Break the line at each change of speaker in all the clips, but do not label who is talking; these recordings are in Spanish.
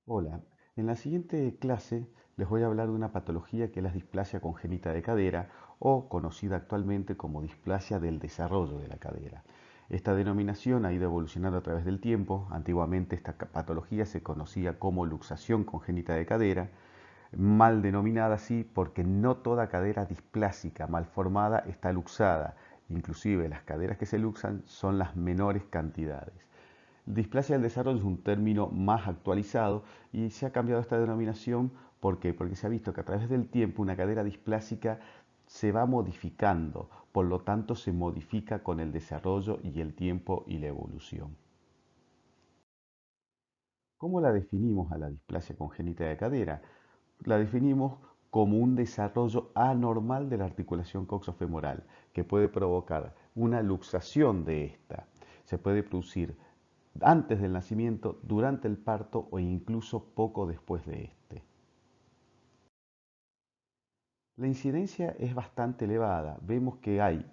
Hola, en la siguiente clase les voy a hablar de una patología que es la displasia congénita de cadera o conocida actualmente como displasia del desarrollo de la cadera. Esta denominación ha ido evolucionando a través del tiempo. Antiguamente esta patología se conocía como luxación congénita de cadera, mal denominada así porque no toda cadera displásica mal formada está luxada. Inclusive las caderas que se luxan son las menores cantidades. Displasia del desarrollo es un término más actualizado y se ha cambiado esta denominación. ¿Por qué? Porque se ha visto que a través del tiempo una cadera displásica se va modificando, por lo tanto se modifica con el desarrollo y el tiempo y la evolución. ¿Cómo la definimos a la displasia congénita de cadera? La definimos como un desarrollo anormal de la articulación coxofemoral que puede provocar una luxación de esta. Se puede producir antes del nacimiento, durante el parto o incluso poco después de este. La incidencia es bastante elevada. Vemos que hay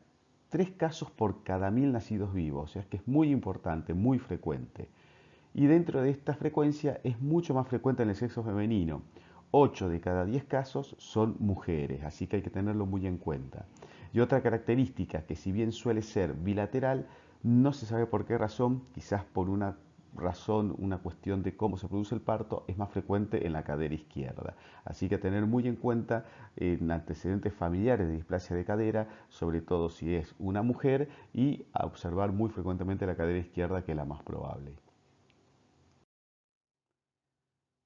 3 casos por cada 1000 nacidos vivos, o sea que es muy importante, muy frecuente. Y dentro de esta frecuencia es mucho más frecuente en el sexo femenino. 8 de cada 10 casos son mujeres, así que hay que tenerlo muy en cuenta. Y otra característica que si bien suele ser bilateral, no se sabe por qué razón, quizás por una razón, una cuestión de cómo se produce el parto, es más frecuente en la cadera izquierda. Así que tener muy en cuenta en antecedentes familiares de displasia de cadera, sobre todo si es una mujer, y a observar muy frecuentemente la cadera izquierda, que es la más probable.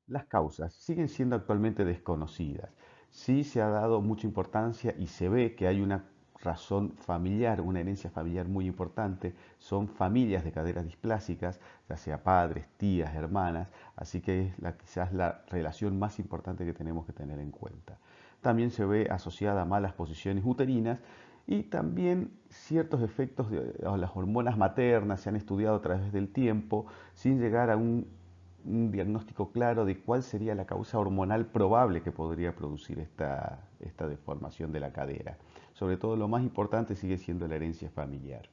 Las causas siguen siendo actualmente desconocidas. Sí se ha dado mucha importancia y se ve que hay una razón familiar, una herencia familiar muy importante. Son familias de caderas displásicas, ya sea padres, tías, hermanas, así que es quizás la relación más importante que tenemos que tener en cuenta. También se ve asociada a malas posiciones uterinas y también ciertos efectos de las hormonas maternas se han estudiado a través del tiempo sin llegar a un diagnóstico claro de cuál sería la causa hormonal probable que podría producir esta deformación de la cadera. Sobre todo lo más importante sigue siendo la herencia familiar.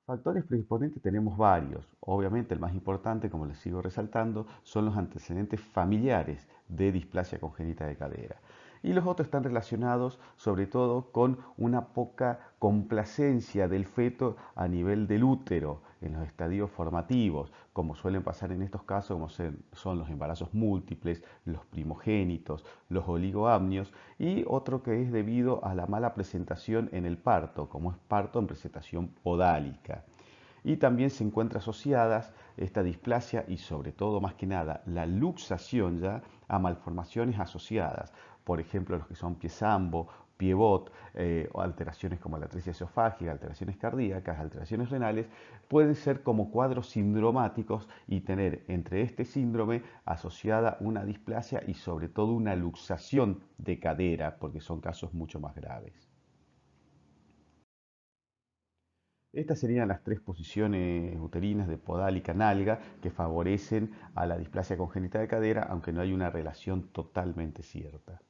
Factores predisponentes tenemos varios. Obviamente el más importante, como les sigo resaltando, son los antecedentes familiares de displasia congénita de cadera. Y los otros están relacionados sobre todo con una poca complacencia del feto a nivel del útero en los estadios formativos, como suelen pasar en estos casos, como son los embarazos múltiples, los primogénitos, los oligoamnios, y otro que es debido a la mala presentación en el parto, como es parto en presentación podálica. Y también se encuentra asociadas esta displasia y sobre todo, más que nada, la luxación ya a malformaciones asociadas, por ejemplo, los que son pie sambo, pie bot, o alteraciones como la atresia esofágica, alteraciones cardíacas, alteraciones renales, pueden ser como cuadros sindromáticos y tener entre este síndrome asociada una displasia y sobre todo una luxación de cadera, porque son casos mucho más graves. Estas serían las 3 posiciones uterinas de podálica nalga que favorecen a la displasia congénita de cadera, aunque no hay una relación totalmente cierta.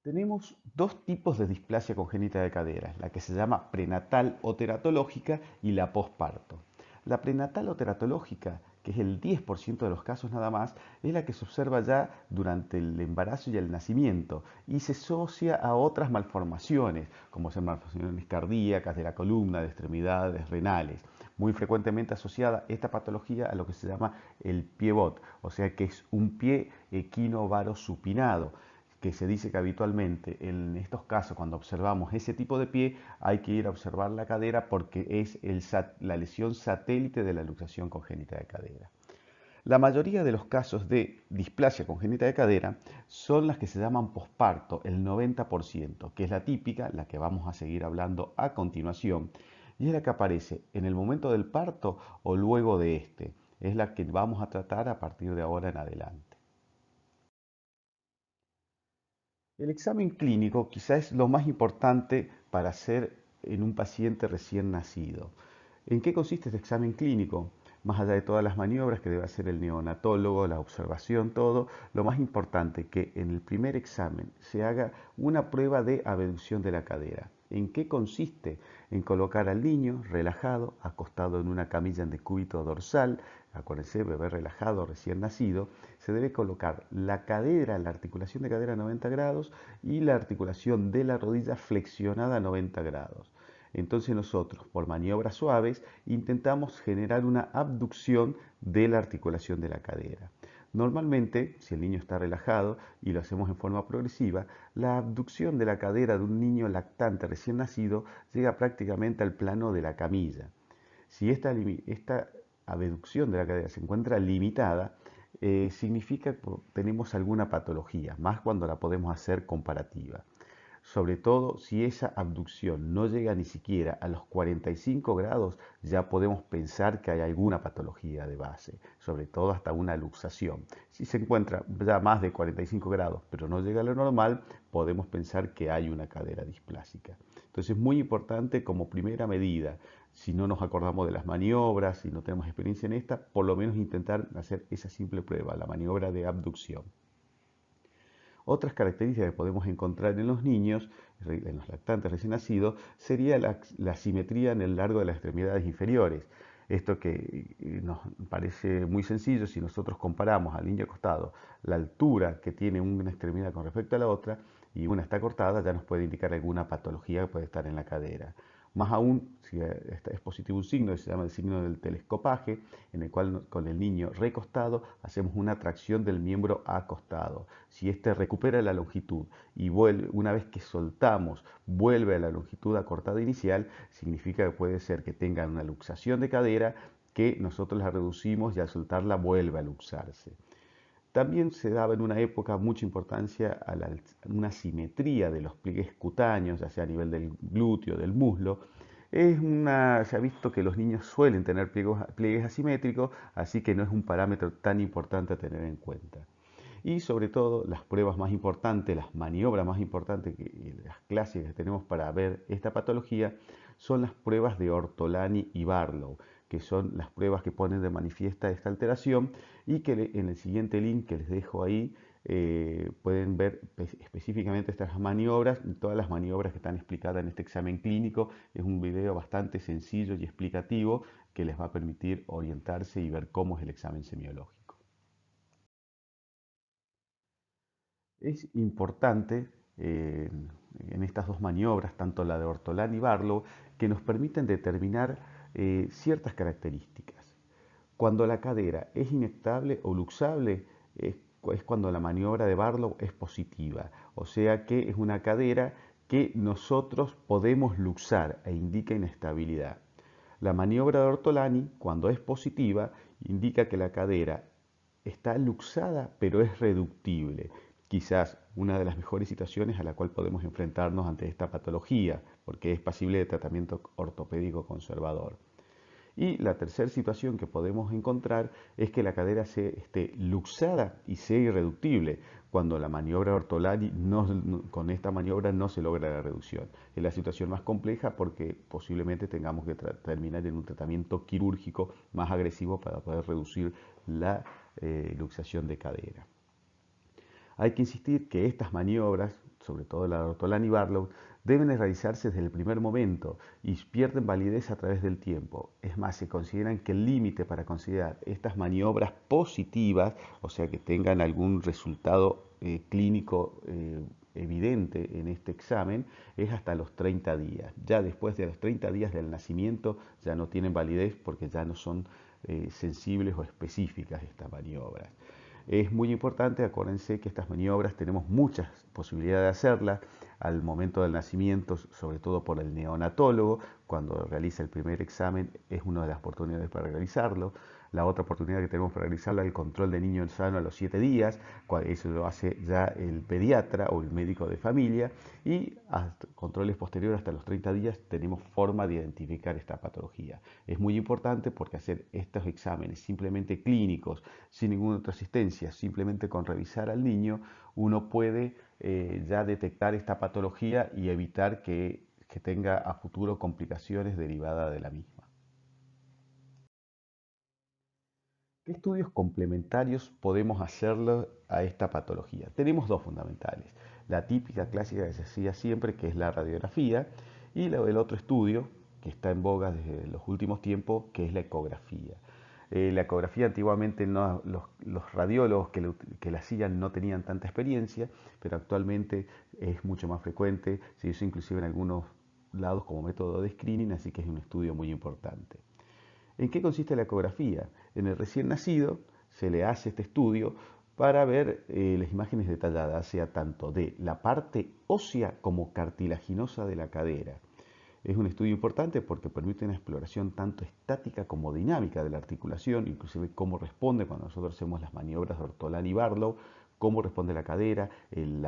Tenemos 2 tipos de displasia congénita de cadera, la que se llama prenatal o teratológica y la posparto. La prenatal o teratológica, que es el 10% de los casos nada más, es la que se observa ya durante el embarazo y el nacimiento y se asocia a otras malformaciones, como son malformaciones cardíacas, de la columna, de extremidades, renales. Muy frecuentemente asociada esta patología a lo que se llama el pie bot, o sea que es un pie equinovaro supinado, que se dice que habitualmente en estos casos, cuando observamos ese tipo de pie, hay que ir a observar la cadera porque es la lesión satélite de la luxación congénita de cadera. La mayoría de los casos de displasia congénita de cadera son las que se llaman posparto, el 90%, que es la típica, la que vamos a seguir hablando a continuación, y es la que aparece en el momento del parto o luego de este. Es la que vamos a tratar a partir de ahora en adelante. El examen clínico quizás es lo más importante para hacer en un paciente recién nacido. ¿En qué consiste este examen clínico? Más allá de todas las maniobras que debe hacer el neonatólogo, la observación, todo, lo más importante que en el primer examen se haga una prueba de abducción de la cadera. ¿En qué consiste? En colocar al niño relajado, acostado en una camilla en decúbito dorsal, acuérdense, bebé relajado, recién nacido, se debe colocar la cadera, la articulación de cadera a 90 grados y la articulación de la rodilla flexionada a 90 grados. Entonces nosotros, por maniobras suaves, intentamos generar una abducción de la articulación de la cadera. Normalmente, si el niño está relajado y lo hacemos en forma progresiva, la abducción de la cadera de un niño lactante recién nacido llega prácticamente al plano de la camilla. Si esta abducción de la cadera se encuentra limitada, significa que tenemos alguna patología, más cuando la podemos hacer comparativa. Sobre todo si esa abducción no llega ni siquiera a los 45 grados, ya podemos pensar que hay alguna patología de base, sobre todo hasta una luxación. Si se encuentra ya más de 45 grados, pero no llega a lo normal, podemos pensar que hay una cadera displásica. Entonces es muy importante como primera medida, si no nos acordamos de las maniobras, si no tenemos experiencia en esta, por lo menos intentar hacer esa simple prueba, la maniobra de abducción. Otras características que podemos encontrar en los niños, en los lactantes recién nacidos, sería la simetría en el largo de las extremidades inferiores. Esto que nos parece muy sencillo si nosotros comparamos al niño acostado la altura que tiene una extremidad con respecto a la otra y una está cortada, ya nos puede indicar alguna patología que puede estar en la cadera. Más aún, si es positivo un signo que se llama el signo del telescopaje, en el cual con el niño recostado hacemos una tracción del miembro acostado. Si éste recupera la longitud y vuelve, una vez que soltamos, vuelve a la longitud acortada inicial, significa que puede ser que tenga una luxación de cadera que nosotros la reducimos y al soltarla vuelve a luxarse. También se daba en una época mucha importancia a una simetría de los pliegues cutáneos, ya sea a nivel del glúteo, del muslo. Se ha visto que los niños suelen tener pliegues asimétricos, así que no es un parámetro tan importante a tener en cuenta. Y sobre todo, las pruebas más importantes, las maniobras más importantes, las clásicas que tenemos para ver esta patología, son las pruebas de Ortolani y Barlow, que son las pruebas que ponen de manifiesta esta alteración y que en el siguiente link que les dejo ahí pueden ver específicamente estas maniobras, todas las maniobras que están explicadas en este examen clínico. Es un video bastante sencillo y explicativo que les va a permitir orientarse y ver cómo es el examen semiológico. Es importante en estas dos maniobras, tanto la de Ortolán y Barlow, que nos permiten determinar ciertas características. Cuando la cadera es inestable o luxable, es cuando la maniobra de Barlow es positiva, o sea que es una cadera que nosotros podemos luxar e indica inestabilidad. La maniobra de Ortolani, cuando es positiva, indica que la cadera está luxada pero es reductible. Quizás una de las mejores situaciones a la cual podemos enfrentarnos ante esta patología, porque es pasible de tratamiento ortopédico conservador. Y la tercera situación que podemos encontrar es que la cadera esté luxada y sea irreductible, cuando la maniobra Ortolani con esta maniobra no se logra la reducción. Es la situación más compleja porque posiblemente tengamos que terminar en un tratamiento quirúrgico más agresivo para poder reducir la luxación de cadera. Hay que insistir que estas maniobras, sobre todo la de Ortolani y Barlow, deben realizarse desde el primer momento y pierden validez a través del tiempo. Es más, se consideran que el límite para considerar estas maniobras positivas, o sea, que tengan algún resultado clínico evidente en este examen, es hasta los 30 días. Ya después de los 30 días del nacimiento ya no tienen validez porque ya no son sensibles o específicas estas maniobras. Es muy importante, acuérdense que estas maniobras tenemos muchas posibilidades de hacerlas al momento del nacimiento, sobre todo por el neonatólogo, cuando realiza el primer examen es una de las oportunidades para realizarlo. La otra oportunidad que tenemos para realizarlo es el control de niño sano a los 7 días, eso lo hace ya el pediatra o el médico de familia, y hasta controles posteriores hasta los 30 días tenemos forma de identificar esta patología. Es muy importante porque hacer estos exámenes simplemente clínicos, sin ninguna otra asistencia, simplemente con revisar al niño, uno puede ya detectar esta patología y evitar que tenga a futuro complicaciones derivadas de la misma. ¿Qué estudios complementarios podemos hacerle a esta patología? Tenemos dos fundamentales. La típica clásica que se hacía siempre, que es la radiografía, y el otro estudio que está en boga desde los últimos tiempos, que es la ecografía. La ecografía antiguamente los radiólogos que la hacían no tenían tanta experiencia, pero actualmente es mucho más frecuente, se usa inclusive en algunos lados como método de screening, así que es un estudio muy importante. ¿En qué consiste la ecografía? En el recién nacido se le hace este estudio para ver las imágenes detalladas, sea tanto de la parte ósea como cartilaginosa de la cadera. Es un estudio importante porque permite una exploración tanto estática como dinámica de la articulación, inclusive cómo responde cuando nosotros hacemos las maniobras de Ortolán y Barlow, cómo responde la cadera, el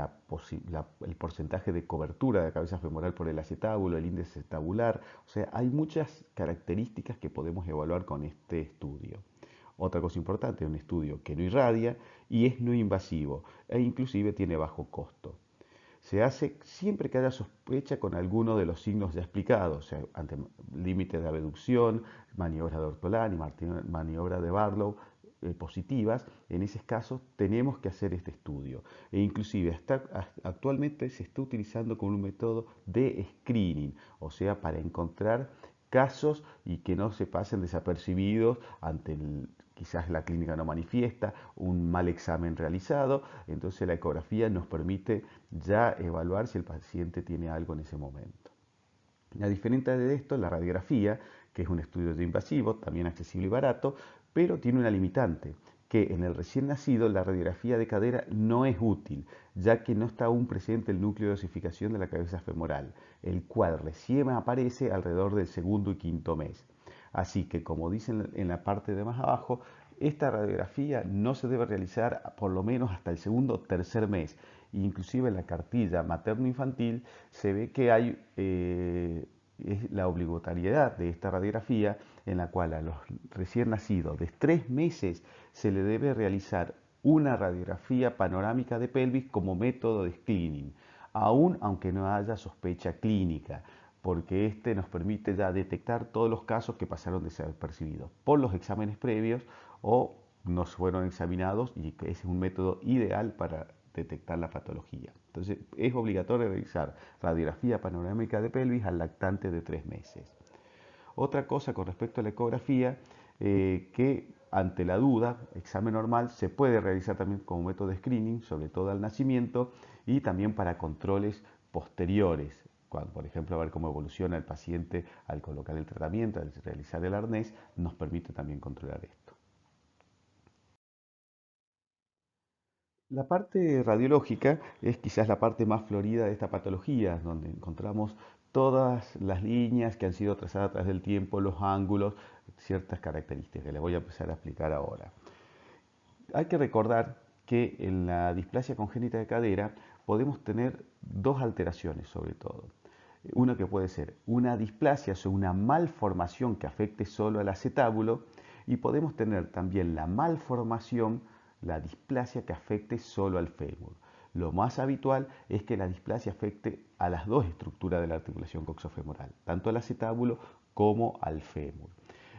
porcentaje de cobertura de la cabeza femoral por el acetábulo, el índice acetabular. O sea, hay muchas características que podemos evaluar con este estudio. Otra cosa importante, es un estudio que no irradia y es no invasivo e inclusive tiene bajo costo. Se hace siempre que haya sospecha con alguno de los signos ya explicados, o sea, ante límites de abducción, maniobras de Ortolán y maniobra de Barlow positivas. En esos casos tenemos que hacer este estudio. E inclusive actualmente se está utilizando como un método de screening, o sea, para encontrar casos y que no se pasen desapercibidos ante quizás la clínica no manifiesta, un mal examen realizado, entonces la ecografía nos permite ya evaluar si el paciente tiene algo en ese momento. A diferencia de esto, la radiografía, que es un estudio de invasivo, también accesible y barato, pero tiene una limitante, que en el recién nacido la radiografía de cadera no es útil, ya que no está aún presente el núcleo de osificación de la cabeza femoral, el cual recién aparece alrededor del segundo y quinto mes. Así que, como dicen en la parte de más abajo, esta radiografía no se debe realizar por lo menos hasta el segundo o tercer mes. Inclusive en la cartilla materno-infantil se ve que hay es la obligatoriedad de esta radiografía en la cual a los recién nacidos de 3 meses se le debe realizar una radiografía panorámica de pelvis como método de screening, aun aunque no haya sospecha clínica, porque este nos permite ya detectar todos los casos que pasaron desapercibidos por los exámenes previos o no fueron examinados, y que ese es un método ideal para detectar la patología. Entonces es obligatorio realizar radiografía panorámica de pelvis al lactante de 3 meses. Otra cosa con respecto a la ecografía, que ante la duda, examen normal se puede realizar también como método de screening, sobre todo al nacimiento, y también para controles posteriores, cuando, por ejemplo, a ver cómo evoluciona el paciente al colocar el tratamiento, al realizar el arnés, nos permite también controlar esto. La parte radiológica es quizás la parte más florida de esta patología, donde encontramos todas las líneas que han sido trazadas a través del tiempo, los ángulos, ciertas características que les voy a empezar a explicar ahora. Hay que recordar que en la displasia congénita de cadera podemos tener dos alteraciones sobre todo. Una que puede ser una displasia, o sea, una malformación que afecte solo al acetábulo, y podemos tener también la malformación, la displasia que afecte solo al fémur. Lo más habitual es que la displasia afecte a las dos estructuras de la articulación coxofemoral, tanto al acetábulo como al fémur.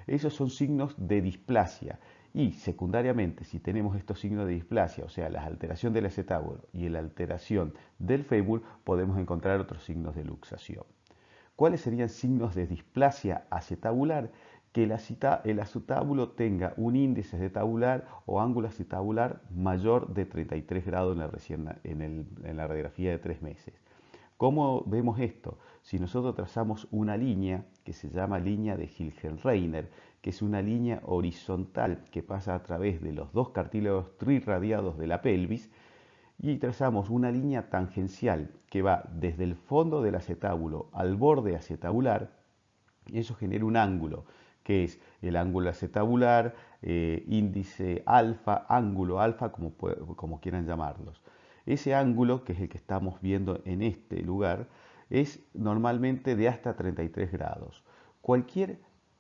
Esos son signos de displasia. Y secundariamente, si tenemos estos signos de displasia, o sea, la alteración del acetábulo y la alteración del fémur, podemos encontrar otros signos de luxación. ¿Cuáles serían signos de displasia acetabular? Que el acetábulo tenga un índice acetabular o ángulo acetabular mayor de 33 grados en la radiografía de 3 meses. ¿Cómo vemos esto? Si nosotros trazamos una línea que se llama línea de Hilgenreiner, que es una línea horizontal que pasa a través de los dos cartílagos trirradiados de la pelvis, y trazamos una línea tangencial que va desde el fondo del acetábulo al borde acetabular, eso genera un ángulo, que es el ángulo acetabular, índice alfa, ángulo alfa, como quieran llamarlos. Ese ángulo, que es el que estamos viendo en este lugar, es normalmente de hasta 33 grados. Cualquier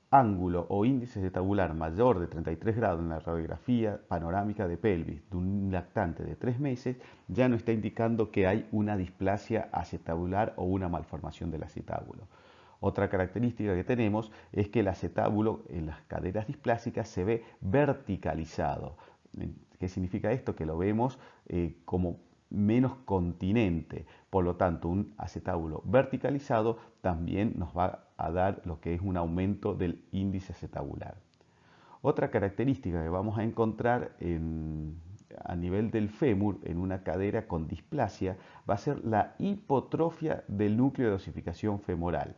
ángulo o índice acetabular mayor de 33 grados en la radiografía panorámica de pelvis de un lactante de 3 meses ya nos está indicando que hay una displasia acetabular o una malformación del acetábulo. Otra característica que tenemos es que el acetábulo en las caderas displásicas se ve verticalizado. ¿Qué significa esto? Que lo vemos como menos continente. Por lo tanto, un acetábulo verticalizado también nos va a dar lo que es un aumento del índice acetabular. Otra característica que vamos a encontrar a nivel del fémur en una cadera con displasia va a ser la hipotrofia del núcleo de osificación femoral,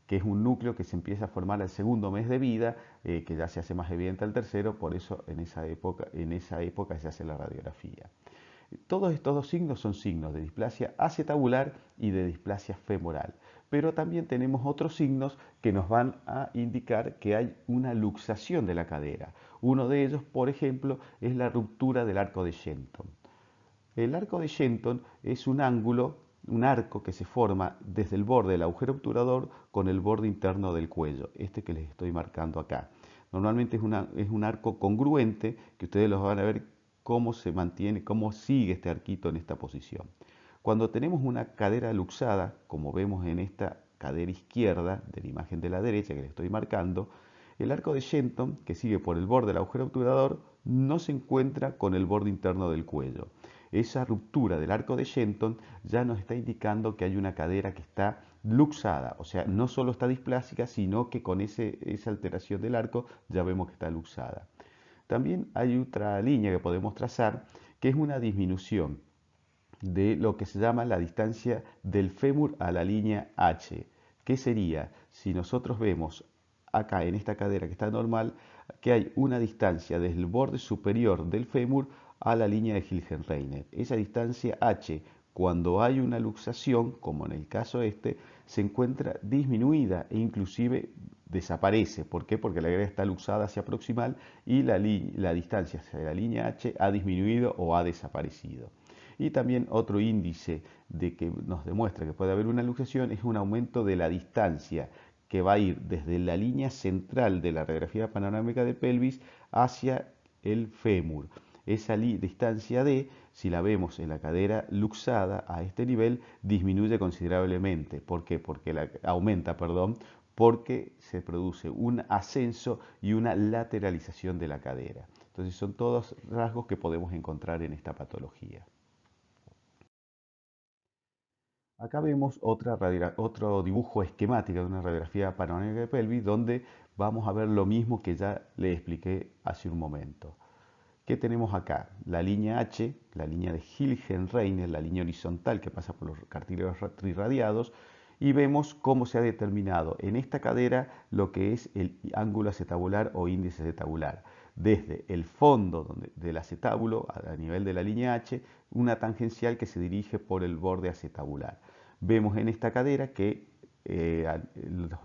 que es un núcleo que se empieza a formar al segundo mes de vida, que ya se hace más evidente al tercero, por eso en esa época se hace la radiografía. Todos estos dos signos son signos de displasia acetabular y de displasia femoral, pero también tenemos otros signos que nos van a indicar que hay una luxación de la cadera. Uno de ellos, por ejemplo, es la ruptura del arco de Shenton. El arco de Shenton es un ángulo, un arco que se forma desde el borde del agujero obturador con el borde interno del cuello, este que les estoy marcando acá. Normalmente es un arco congruente, que ustedes los van a ver cómo se mantiene, cómo sigue este arquito en esta posición. Cuando tenemos una cadera luxada, como vemos en esta cadera izquierda de la imagen de la derecha que les estoy marcando, el arco de Shenton, que sigue por el borde del agujero obturador, no se encuentra con el borde interno del cuello. Esa ruptura del arco de Shenton ya nos está indicando que hay una cadera que está luxada, o sea, no solo está displásica, sino que con esa alteración del arco ya vemos que está luxada. También hay otra línea que podemos trazar, que es una disminución de lo que se llama la distancia del fémur a la línea H. ¿Qué sería? Si nosotros vemos acá en esta cadera que está normal, que hay una distancia desde el borde superior del fémur a la línea de Hilgenreiner. Esa distancia H, cuando hay una luxación, como en el caso este, se encuentra disminuida e inclusive desaparece. ¿Por qué? Porque la cadera está luxada hacia proximal y la distancia hacia la línea H ha disminuido o ha desaparecido. Y también otro índice de que nos demuestra que puede haber una luxación es un aumento de la distancia que va a ir desde la línea central de la radiografía panorámica de pelvis hacia el fémur. Esa distancia D, si la vemos en la cadera luxada a este nivel, disminuye considerablemente. ¿Por qué? Porque aumenta, perdón, porque se produce un ascenso y una lateralización de la cadera. Entonces son todos rasgos que podemos encontrar en esta patología. Acá vemos otro dibujo esquemático de una radiografía panorámica de pelvis donde vamos a ver lo mismo que ya le expliqué hace un momento. ¿Qué tenemos acá? La línea H, la línea de Hilgenreiner, la línea horizontal que pasa por los cartílagos trirradiados, y vemos cómo se ha determinado en esta cadera lo que es el ángulo acetabular o índice acetabular. Desde el fondo del acetábulo, a nivel de la línea H, una tangencial que se dirige por el borde acetabular. Vemos en esta cadera que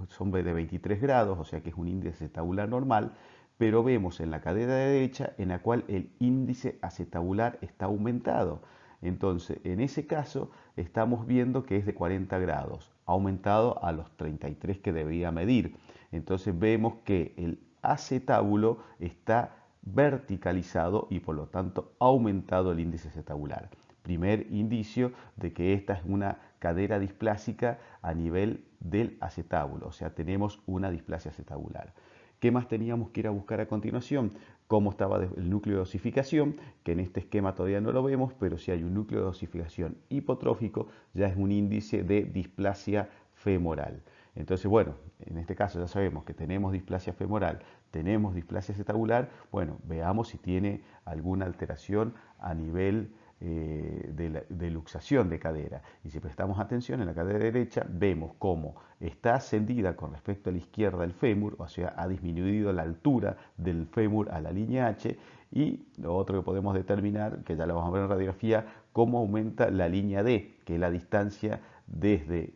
son de 23 grados, o sea que es un índice acetabular normal, pero vemos en la cadera derecha en la cual el índice acetabular está aumentado. Entonces, en ese caso, estamos viendo que es de 40 grados, aumentado a los 33 que debía medir. Entonces, vemos que el acetábulo está verticalizado y por lo tanto aumentado el índice acetabular. Primer indicio de que esta es una cadera displásica a nivel del acetábulo, o sea, tenemos una displasia acetabular. ¿Qué más teníamos que ir a buscar a continuación? Cómo estaba el núcleo de osificación, que en este esquema todavía no lo vemos, pero si hay un núcleo de osificación hipotrófico, ya es un índice de displasia femoral. Entonces, bueno, en este caso ya sabemos que tenemos displasia femoral, tenemos displasia acetabular, bueno, veamos si tiene alguna alteración a nivel de luxación de cadera. Y si prestamos atención en la cadera derecha, vemos cómo está ascendida con respecto a la izquierda el fémur, o sea, ha disminuido la altura del fémur a la línea H. Y lo otro que podemos determinar, que ya lo vamos a ver en radiografía, cómo aumenta la línea D, que es la distancia desde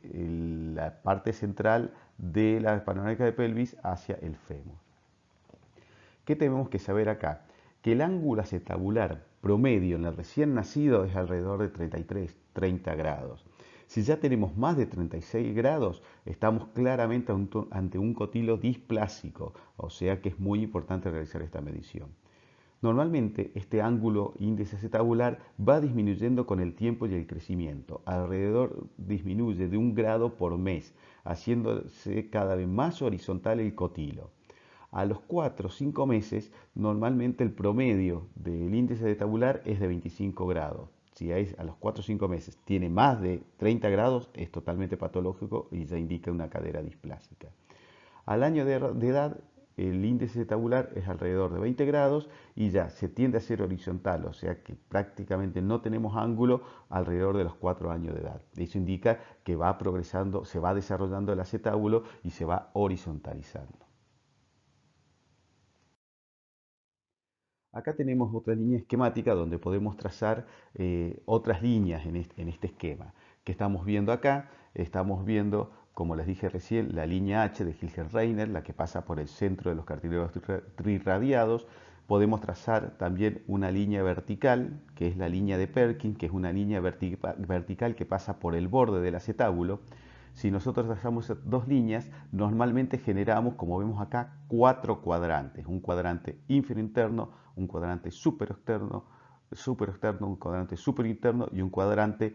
la parte central de la panorámica de pelvis hacia el fémur. ¿Qué tenemos que saber acá? Que el ángulo acetabular promedio en el recién nacido es alrededor de 33, 30 grados. Si ya tenemos más de 36 grados, estamos claramente ante un cotilo displásico, o sea que es muy importante realizar esta medición. Normalmente este ángulo índice acetabular va disminuyendo con el tiempo y el crecimiento. Alrededor disminuye de 1 grado por mes, haciéndose cada vez más horizontal el cotilo. A los 4 o 5 meses, normalmente el promedio del índice acetabular es de 25 grados. Si a los 4 o 5 meses tiene más de 30 grados, es totalmente patológico y ya indica una cadera displásica. Al año de edad, el índice tabular es alrededor de 20 grados y ya se tiende a ser horizontal, o sea que prácticamente no tenemos ángulo alrededor de los 4 años de edad. Eso indica que va progresando, se va desarrollando el acetábulo y se va horizontalizando. Acá tenemos otra línea esquemática donde podemos trazar otras líneas en este esquema. Que estamos viendo acá? Estamos viendo, como les dije recién, la línea H de Hilgenreiner, la que pasa por el centro de los cartílagos trirradiados. Podemos trazar también una línea vertical, que es la línea de Perkin, que es una línea vertical que pasa por el borde del acetábulo. Si nosotros trazamos dos líneas, normalmente generamos, como vemos acá, 4 cuadrantes. Un cuadrante infero-interno, un cuadrante superexterno, un cuadrante superinterno y un cuadrante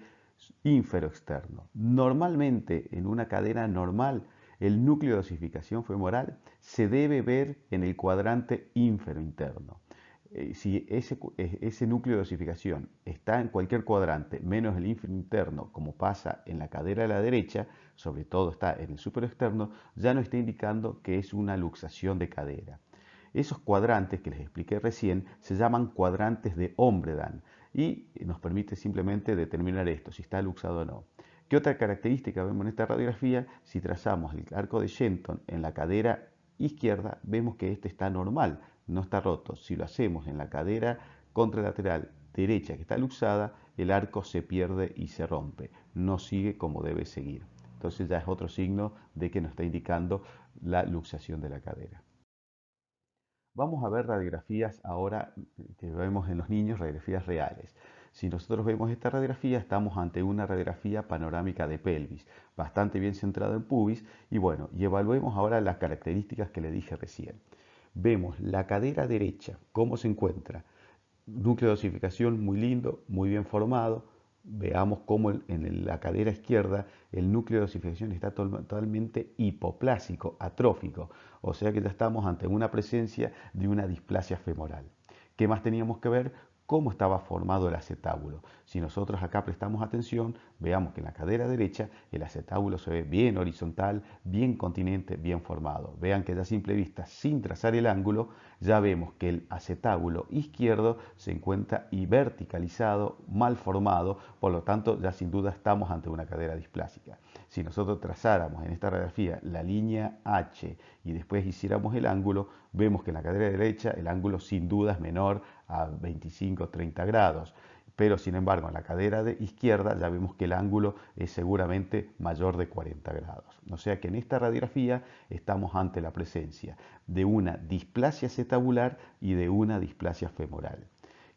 infero-externo. Normalmente, en una cadera normal, el núcleo de osificación femoral se debe ver en el cuadrante infero-interno. Si ese núcleo de osificación está en cualquier cuadrante, menos el infero-interno, como pasa en la cadera de la derecha, sobre todo está en el superexterno, ya nos está indicando que es una luxación de cadera. Esos cuadrantes que les expliqué recién se llaman cuadrantes de Ombredan y nos permite simplemente determinar esto, si está luxado o no. ¿Qué otra característica vemos en esta radiografía? Si trazamos el arco de Shenton en la cadera izquierda, vemos que este está normal, no está roto. Si lo hacemos en la cadera contralateral derecha que está luxada, el arco se pierde y se rompe, no sigue como debe seguir. Entonces ya es otro signo de que nos está indicando la luxación de la cadera. Vamos a ver radiografías ahora que vemos en los niños, radiografías reales. Si nosotros vemos esta radiografía, estamos ante una radiografía panorámica de pelvis, bastante bien centrada en pubis, y bueno, y evaluemos ahora las características que le dije recién. Vemos la cadera derecha, cómo se encuentra. Núcleo de osificación muy lindo, muy bien formado. Veamos cómo en la cadera izquierda el núcleo de osificación está totalmente hipoplásico, atrófico. O sea que ya estamos ante una presencia de una displasia femoral. ¿Qué más teníamos que ver? Cómo estaba formado el acetábulo. Si nosotros acá prestamos atención, veamos que en la cadera derecha el acetábulo se ve bien horizontal, bien continente, bien formado. Vean que ya a simple vista, sin trazar el ángulo, ya vemos que el acetábulo izquierdo se encuentra verticalizado, mal formado, por lo tanto ya sin duda estamos ante una cadera displásica. Si nosotros trazáramos en esta radiografía la línea H y después hiciéramos el ángulo, vemos que en la cadera derecha el ángulo sin duda es menor a 25-30 grados. Pero sin embargo en la cadera izquierda ya vemos que el ángulo es seguramente mayor de 40 grados. O sea que en esta radiografía estamos ante la presencia de una displasia acetabular y de una displasia femoral.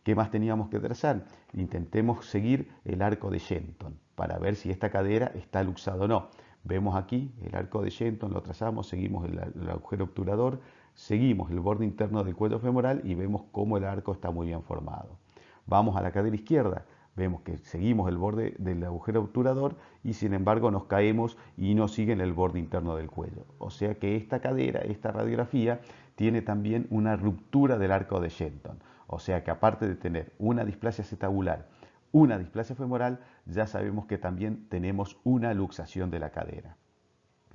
¿Qué más teníamos que trazar? Intentemos seguir el arco de Shenton para ver si esta cadera está luxada o no. Vemos aquí el arco de Shenton, lo trazamos, seguimos el agujero obturador, seguimos el borde interno del cuello femoral y vemos cómo el arco está muy bien formado. Vamos a la cadera izquierda, vemos que seguimos el borde del agujero obturador y sin embargo nos caemos y no siguen el borde interno del cuello. O sea que esta cadera, esta radiografía, tiene también una ruptura del arco de Shenton. O sea que aparte de tener una displasia acetabular, una displasia femoral, ya sabemos que también tenemos una luxación de la cadera.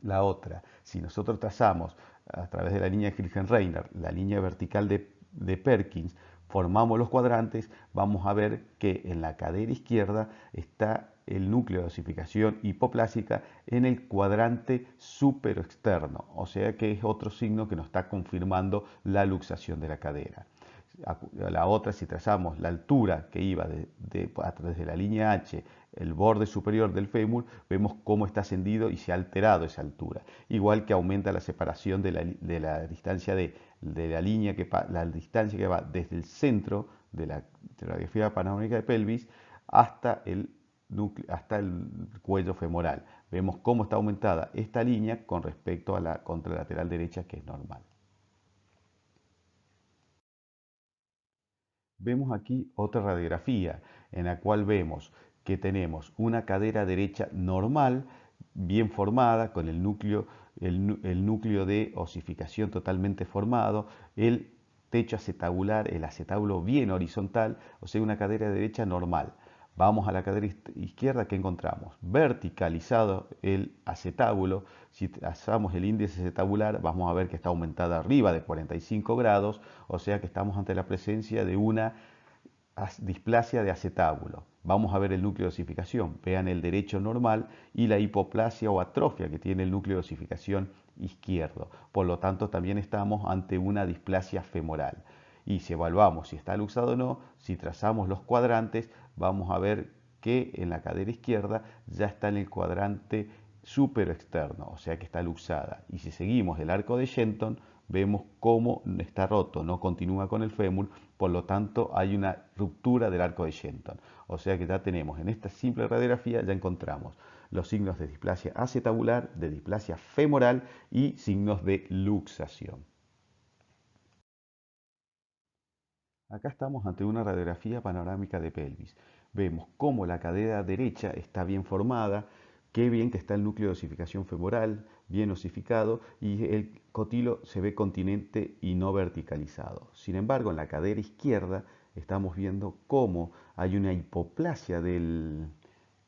La otra, si nosotros trazamos a través de la línea Hilgenreiner, la línea vertical de Perkins, formamos los cuadrantes, vamos a ver que en la cadera izquierda está el núcleo de osificación hipoplásica en el cuadrante superexterno, o sea que es otro signo que nos está confirmando la luxación de la cadera. La otra, si trazamos la altura que iba a través de la línea H, el borde superior del fémur, vemos cómo está ascendido y se ha alterado esa altura. Igual que aumenta la separación de la distancia de la línea la distancia que va desde el centro de la radiografía panorámica de pelvis hasta hasta el cuello femoral. Vemos cómo está aumentada esta línea con respecto a la contralateral derecha, que es normal. Vemos aquí otra radiografía en la cual vemos que tenemos una cadera derecha normal, bien formada, con el núcleo de osificación totalmente formado, el techo acetabular, el acetábulo bien horizontal, o sea, una cadera derecha normal. Vamos a la cadera izquierda, ¿qué encontramos? Verticalizado el acetábulo. Si trazamos el índice acetabular, vamos a ver que está aumentada arriba de 45 grados, o sea que estamos ante la presencia de una displasia de acetábulo. Vamos a ver el núcleo de osificación. Vean el derecho normal y la hipoplasia o atrofia que tiene el núcleo de osificación izquierdo. Por lo tanto, también estamos ante una displasia femoral. Y si evaluamos si está luxado o no, si trazamos los cuadrantes, vamos a ver que en la cadera izquierda ya está en el cuadrante súper externo, o sea que está luxada. Y si seguimos el arco de Shenton, vemos cómo está roto, no continúa con el fémur, por lo tanto hay una ruptura del arco de Shenton. O sea que ya tenemos en esta simple radiografía, ya encontramos los signos de displasia acetabular, de displasia femoral y signos de luxación. Acá estamos ante una radiografía panorámica de pelvis. Vemos cómo la cadera derecha está bien formada, qué bien que está el núcleo de osificación femoral, bien osificado, y el cotilo se ve continente y no verticalizado. Sin embargo, en la cadera izquierda estamos viendo cómo hay una hipoplasia del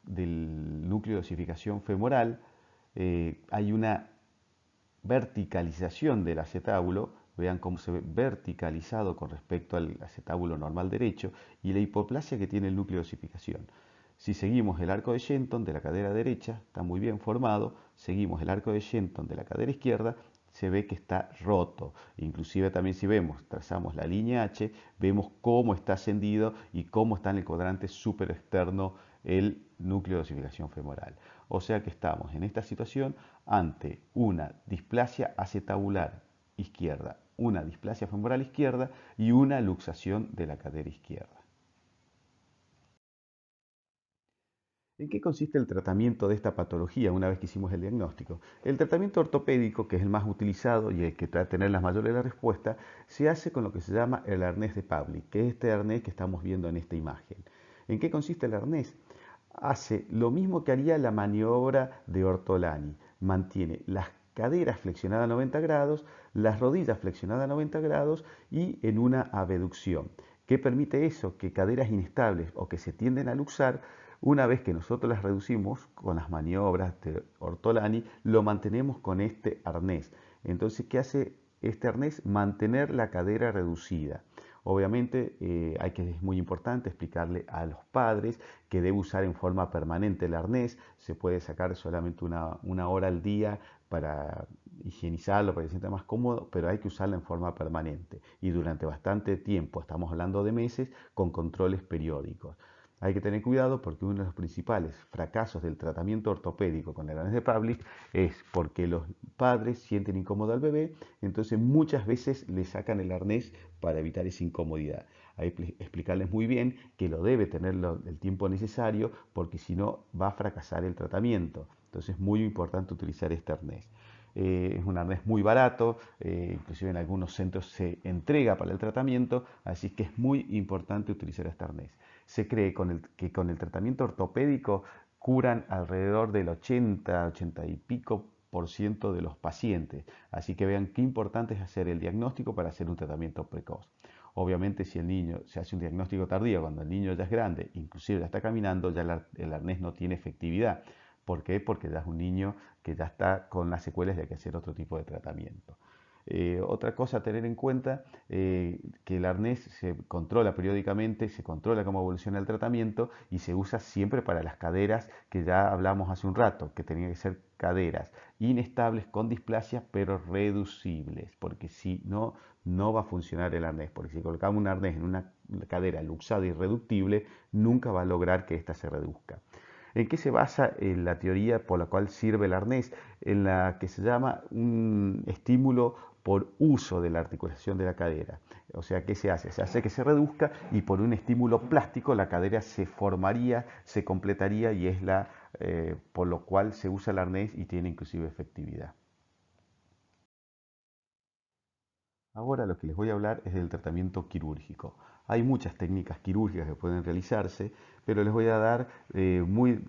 núcleo de osificación femoral, hay una verticalización del acetábulo, vean cómo se ve verticalizado con respecto al acetábulo normal derecho, y la hipoplasia que tiene el núcleo de osificación. Si seguimos el arco de Shenton de la cadera derecha, está muy bien formado, seguimos el arco de Shenton de la cadera izquierda, se ve que está roto. Inclusive también si vemos, trazamos la línea H, vemos cómo está ascendido y cómo está en el cuadrante super externo el núcleo de osificación femoral. O sea que estamos en esta situación ante una displasia acetabular izquierda, una displasia femoral izquierda y una luxación de la cadera izquierda. ¿En qué consiste el tratamiento de esta patología una vez que hicimos el diagnóstico? El tratamiento ortopédico, que es el más utilizado y el que trae a tener las mayores de la respuesta, se hace con lo que se llama el arnés de Pavlik, que es este arnés que estamos viendo en esta imagen. ¿En qué consiste el arnés? Hace lo mismo que haría la maniobra de Ortolani. Mantiene las caderas flexionadas a 90 grados, las rodillas flexionadas a 90 grados y en una abducción. ¿Qué permite eso? Que caderas inestables o que se tienden a luxar, una vez que nosotros las reducimos con las maniobras de Ortolani, lo mantenemos con este arnés. Entonces, ¿qué hace este arnés? Mantener la cadera reducida. Obviamente es muy importante explicarle a los padres que debe usar en forma permanente el arnés. Se puede sacar solamente una hora al día para higienizarlo, para que se sienta más cómodo, pero hay que usarlo en forma permanente y durante bastante tiempo, estamos hablando de meses, con controles periódicos. Hay que tener cuidado porque uno de los principales fracasos del tratamiento ortopédico con el arnés de Pavlik es porque los padres sienten incómodo al bebé, entonces muchas veces le sacan el arnés para evitar esa incomodidad. Hay que explicarles muy bien que lo debe tener el tiempo necesario porque si no va a fracasar el tratamiento. Entonces es muy importante utilizar este arnés. Es un arnés muy barato, inclusive en algunos centros se entrega para el tratamiento, así que es muy importante utilizar este arnés. Se cree que con el tratamiento ortopédico curan alrededor del 80 y pico por ciento de los pacientes. Así que vean qué importante es hacer el diagnóstico para hacer un tratamiento precoz. Obviamente si el niño se hace un diagnóstico tardío, cuando el niño ya es grande, inclusive ya está caminando, ya el arnés no tiene efectividad. ¿Por qué? Porque ya es un niño que ya está con las secuelas de que hacer otro tipo de tratamiento. Otra cosa a tener en cuenta, que el arnés se controla periódicamente, se controla cómo evoluciona el tratamiento y se usa siempre para las caderas que ya hablamos hace un rato, que tenían que ser caderas inestables con displasia pero reducibles, porque si no, no va a funcionar el arnés, porque si colocamos un arnés en una cadera luxada y reductible, nunca va a lograr que ésta se reduzca. ¿En qué se basa la teoría por la cual sirve el arnés? En la que se llama un estímulo por uso de la articulación de la cadera. O sea, ¿qué se hace? Se hace que se reduzca y por un estímulo plástico la cadera se formaría, se completaría y es por lo cual se usa el arnés y tiene inclusive efectividad. Ahora lo que les voy a hablar es del tratamiento quirúrgico. Hay muchas técnicas quirúrgicas que pueden realizarse, pero les voy a dar muy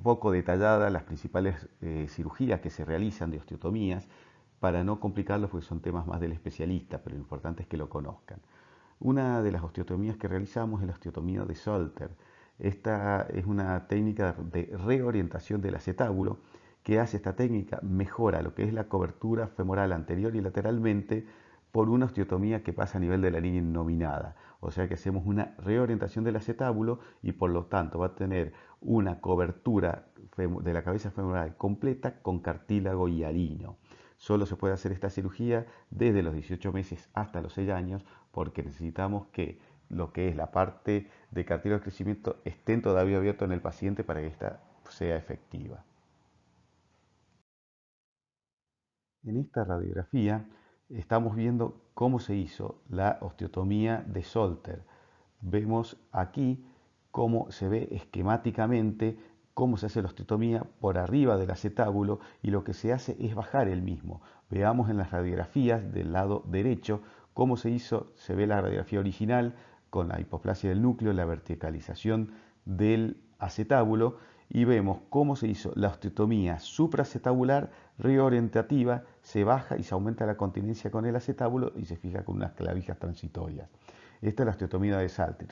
poco detalladas las principales cirugías que se realizan de osteotomías para no complicarlos porque son temas más del especialista, pero lo importante es que lo conozcan. Una de las osteotomías que realizamos es la osteotomía de Solter. Esta es una técnica de reorientación del acetábulo que hace esta técnica, mejora lo que es la cobertura femoral anterior y lateralmente por una osteotomía que pasa a nivel de la línea innominada. O sea que hacemos una reorientación del acetábulo y por lo tanto va a tener una cobertura de la cabeza femoral completa con cartílago hialino. Solo se puede hacer esta cirugía desde los 18 meses hasta los 6 años porque necesitamos que lo que es la parte de cartílago de crecimiento estén todavía abiertos en el paciente para que esta sea efectiva. En esta radiografía estamos viendo cómo se hizo la osteotomía de Solter. Vemos aquí cómo se ve esquemáticamente cómo se hace la osteotomía por arriba del acetábulo y lo que se hace es bajar el mismo. Veamos en las radiografías del lado derecho cómo se hizo, se ve la radiografía original con la hipoplasia del núcleo, la verticalización del acetábulo y vemos cómo se hizo la osteotomía supraacetabular reorientativa, se baja y se aumenta la continencia con el acetábulo y se fija con unas clavijas transitorias. Esta es la osteotomía de Salter.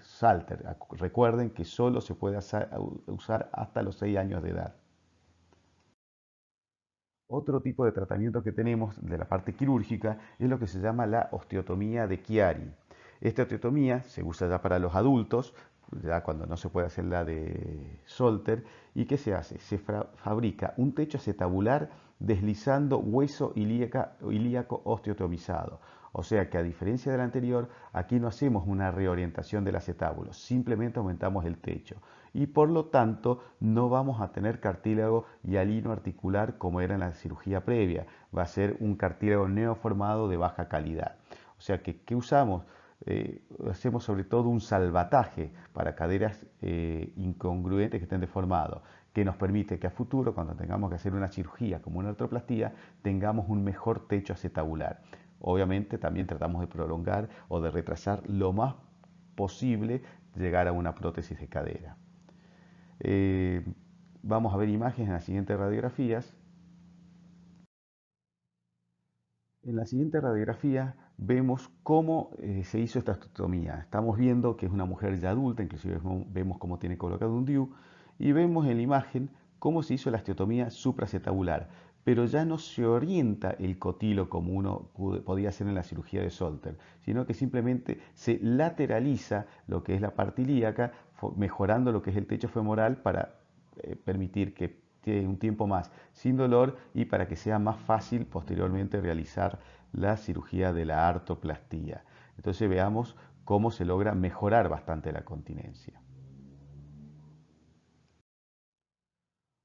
Recuerden que solo se puede usar hasta los 6 años de edad. Otro tipo de tratamiento que tenemos de la parte quirúrgica es lo que se llama la osteotomía de Chiari. Esta osteotomía se usa ya para los adultos, ya cuando no se puede hacer la de Solter. ¿Y qué se hace? Se fabrica un techo acetabular deslizando hueso ilíaco osteotomizado. O sea que a diferencia del anterior, aquí no hacemos una reorientación del acetábulo, simplemente aumentamos el techo. Y por lo tanto no vamos a tener cartílago hialino articular como era en la cirugía previa. Va a ser un cartílago neoformado de baja calidad. O sea que, ¿qué usamos? Hacemos sobre todo un salvataje para caderas incongruentes que estén deformadas, que nos permite que a futuro, cuando tengamos que hacer una cirugía como una artroplastía, tengamos un mejor techo acetabular. Obviamente también tratamos de prolongar o de retrasar lo más posible llegar a una prótesis de cadera. Eh, Vamos a ver imágenes en las siguientes radiografías. En la siguiente radiografía vemos cómo se hizo esta osteotomía. Estamos viendo que es una mujer ya adulta, inclusive vemos cómo tiene colocado un DIU, y vemos en la imagen cómo se hizo la osteotomía supraacetabular, pero ya no se orienta el cotilo como uno podía hacer en la cirugía de Solter, sino que simplemente se lateraliza lo que es la parte ilíaca, mejorando lo que es el techo femoral para permitir que un tiempo más sin dolor y para que sea más fácil posteriormente realizar la cirugía de la artroplastía. Entonces veamos cómo se logra mejorar bastante la continencia.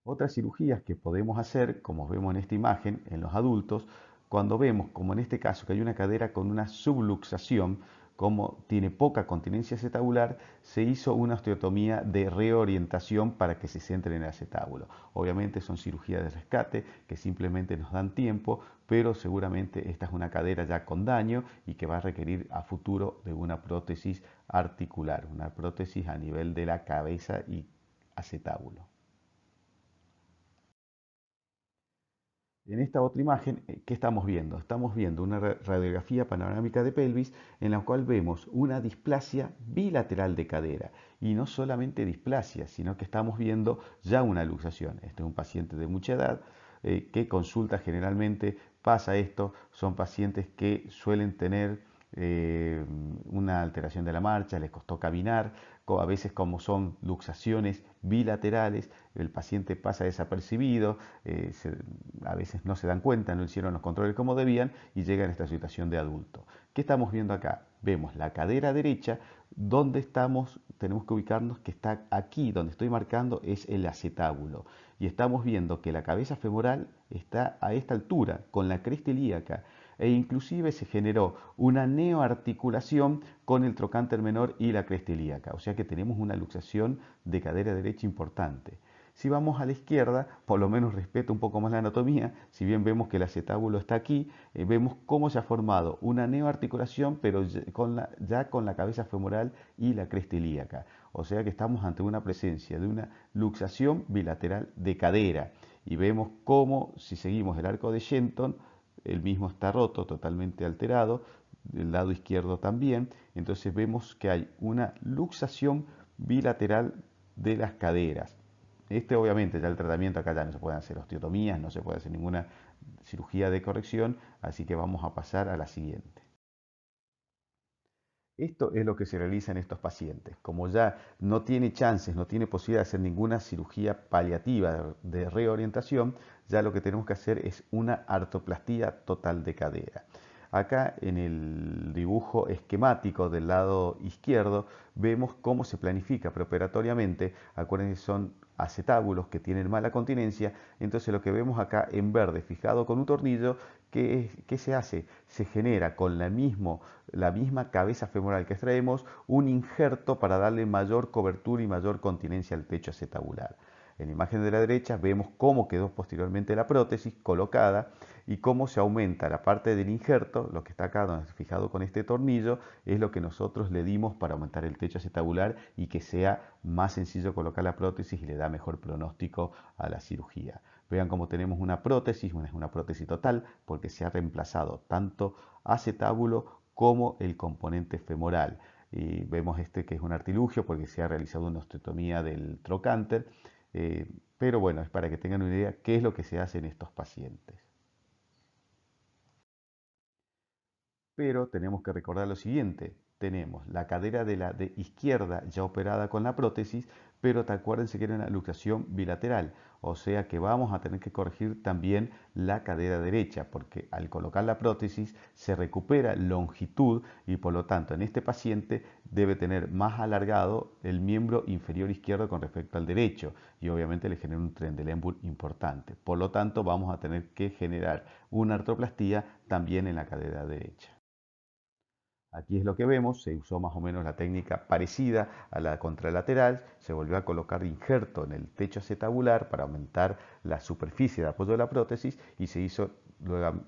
Otras cirugías que podemos hacer, como vemos en esta imagen, en los adultos, cuando vemos, como en este caso, que hay una cadera con una subluxación, como tiene poca continencia acetabular, se hizo una osteotomía de reorientación para que se centre en el acetábulo. Obviamente son cirugías de rescate que simplemente nos dan tiempo, pero seguramente esta es una cadera ya con daño y que va a requerir a futuro de una prótesis articular, una prótesis a nivel de la cabeza y acetábulo. En esta otra imagen, ¿qué estamos viendo? Estamos viendo una radiografía panorámica de pelvis en la cual vemos una displasia bilateral de cadera. Y no solamente displasia, sino que estamos viendo ya una luxación. Este es un paciente de mucha edad que consulta generalmente, pasa esto, son pacientes que suelen tener una alteración de la marcha, les costó caminar, a veces como son luxaciones bilaterales, el paciente pasa desapercibido, a veces no se dan cuenta, no hicieron los controles como debían y llegan a esta situación de adulto. ¿Qué estamos viendo acá? Vemos la cadera derecha, donde estamos, tenemos que ubicarnos que está aquí, donde estoy marcando es el acetábulo. Y estamos viendo que la cabeza femoral está a esta altura, con la cresta ilíaca, e inclusive se generó una neoarticulación con el trocánter menor y la cresta ilíaca, o sea que tenemos una luxación de cadera derecha importante. Si vamos a la izquierda, por lo menos respeto un poco más la anatomía, si bien vemos que el acetábulo está aquí, vemos cómo se ha formado una neoarticulación, pero ya con la cabeza femoral y la cresta ilíaca. O sea que estamos ante una presencia de una luxación bilateral de cadera. Y vemos cómo, si seguimos el arco de Shenton, el mismo está roto, totalmente alterado, del lado izquierdo también. Entonces vemos que hay una luxación bilateral de las caderas. Obviamente ya el tratamiento acá ya no se pueden hacer osteotomías, no se puede hacer ninguna cirugía de corrección, así que vamos a pasar a la siguiente. Esto es lo que se realiza en estos pacientes. Como ya no tiene chances, no tiene posibilidad de hacer ninguna cirugía paliativa de reorientación, ya lo que tenemos que hacer es una artroplastía total de cadera. Acá en el dibujo esquemático del lado izquierdo vemos cómo se planifica preoperatoriamente. Acuérdense que son acetábulos que tienen mala continencia, entonces lo que vemos acá en verde fijado con un tornillo, ¿qué se hace? Se genera con la misma cabeza femoral que extraemos un injerto para darle mayor cobertura y mayor continencia al techo acetabular. En la imagen de la derecha vemos cómo quedó posteriormente la prótesis colocada y cómo se aumenta la parte del injerto, lo que está acá fijado con este tornillo, es lo que nosotros le dimos para aumentar el techo acetabular y que sea más sencillo colocar la prótesis y le da mejor pronóstico a la cirugía. Vean cómo tenemos una prótesis, es una prótesis total porque se ha reemplazado tanto acetábulo como el componente femoral. Y vemos que es un artilugio porque se ha realizado una osteotomía del trocánter, pero bueno, es para que tengan una idea qué es lo que se hace en estos pacientes. Pero tenemos que recordar lo siguiente, tenemos la cadera de izquierda ya operada con la prótesis, pero acuérdense que era una luxación bilateral, o sea que vamos a tener que corregir también la cadera derecha, porque al colocar la prótesis se recupera longitud y por lo tanto en este paciente debe tener más alargado el miembro inferior izquierdo con respecto al derecho y obviamente le genera un Trendelenburg importante. Por lo tanto vamos a tener que generar una artroplastía también en la cadera derecha. Aquí es lo que vemos, se usó más o menos la técnica parecida a la contralateral, se volvió a colocar injerto en el techo acetabular para aumentar la superficie de apoyo de la prótesis y se hizo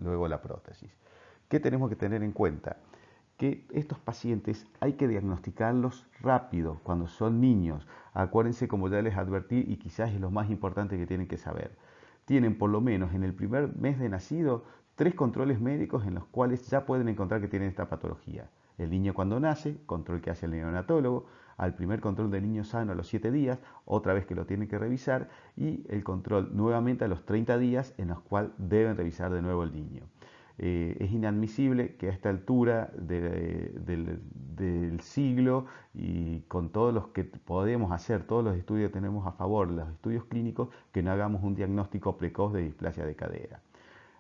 luego la prótesis. ¿Qué tenemos que tener en cuenta? Que estos pacientes hay que diagnosticarlos rápido cuando son niños. Acuérdense, como ya les advertí, y quizás es lo más importante que tienen que saber. Tienen por lo menos en el primer mes de nacido 3 controles médicos en los cuales ya pueden encontrar que tienen esta patología. El niño cuando nace, control que hace el neonatólogo, al primer control del niño sano a los 7 días, otra vez que lo tienen que revisar, y el control nuevamente a los 30 días en los cuales deben revisar de nuevo el niño. Es inadmisible que a esta altura del siglo y con todos los que podemos hacer, todos los estudios que tenemos a favor, los estudios clínicos, que no hagamos un diagnóstico precoz de displasia de cadera.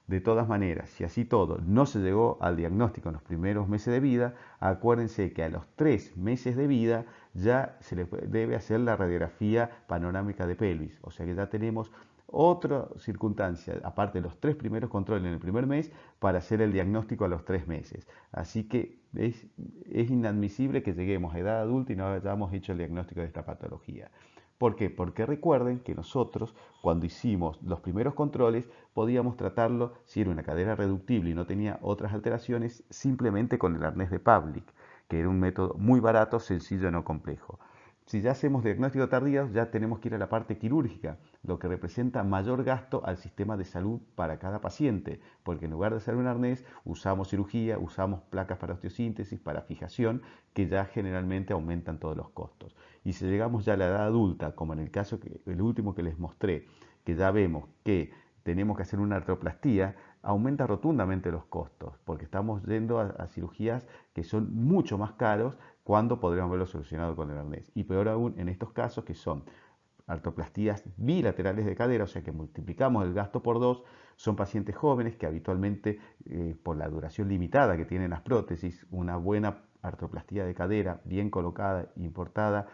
De todas maneras, si así todo no se llegó al diagnóstico en los primeros meses de vida, acuérdense que a los 3 meses de vida ya se le debe hacer la radiografía panorámica de pelvis. O sea que ya tenemos otra circunstancia, aparte de los 3 primeros controles en el primer mes, para hacer el diagnóstico a los 3 meses. Así que es inadmisible que lleguemos a edad adulta y no hayamos hecho el diagnóstico de esta patología. ¿Por qué? Porque recuerden que nosotros, cuando hicimos los primeros controles, podíamos tratarlo, si era una cadera reductible y no tenía otras alteraciones, simplemente con el arnés de Pavlik, que era un método muy barato, sencillo y no complejo. Si ya hacemos diagnóstico tardío, ya tenemos que ir a la parte quirúrgica, lo que representa mayor gasto al sistema de salud para cada paciente, porque en lugar de hacer un arnés, usamos cirugía, usamos placas para osteosíntesis, para fijación, que ya generalmente aumentan todos los costos. Y si llegamos ya a la edad adulta, como en el caso el último que les mostré, que ya vemos que tenemos que hacer una artroplastía, aumenta rotundamente los costos, porque estamos yendo a cirugías que son mucho más caros cuando podríamos haberlo solucionado con el arnés. Y peor aún en estos casos que son artroplastías bilaterales de cadera, o sea que multiplicamos el gasto por 2, son pacientes jóvenes que habitualmente, por la duración limitada que tienen las prótesis, una buena artroplastía de cadera bien colocada, importada,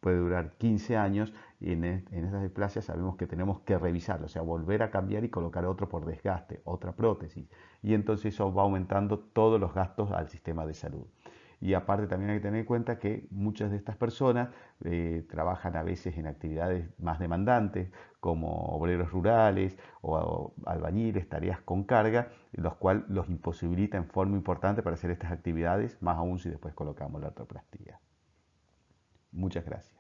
puede durar 15 años y en esas displasias sabemos que tenemos que revisarlo, o sea, volver a cambiar y colocar otro por desgaste, otra prótesis. Y entonces eso va aumentando todos los gastos al sistema de salud. Y aparte también hay que tener en cuenta que muchas de estas personas trabajan a veces en actividades más demandantes, como obreros rurales o albañiles, tareas con carga, los cuales los imposibilita en forma importante para hacer estas actividades, más aún si después colocamos la artroplastía. Muchas gracias.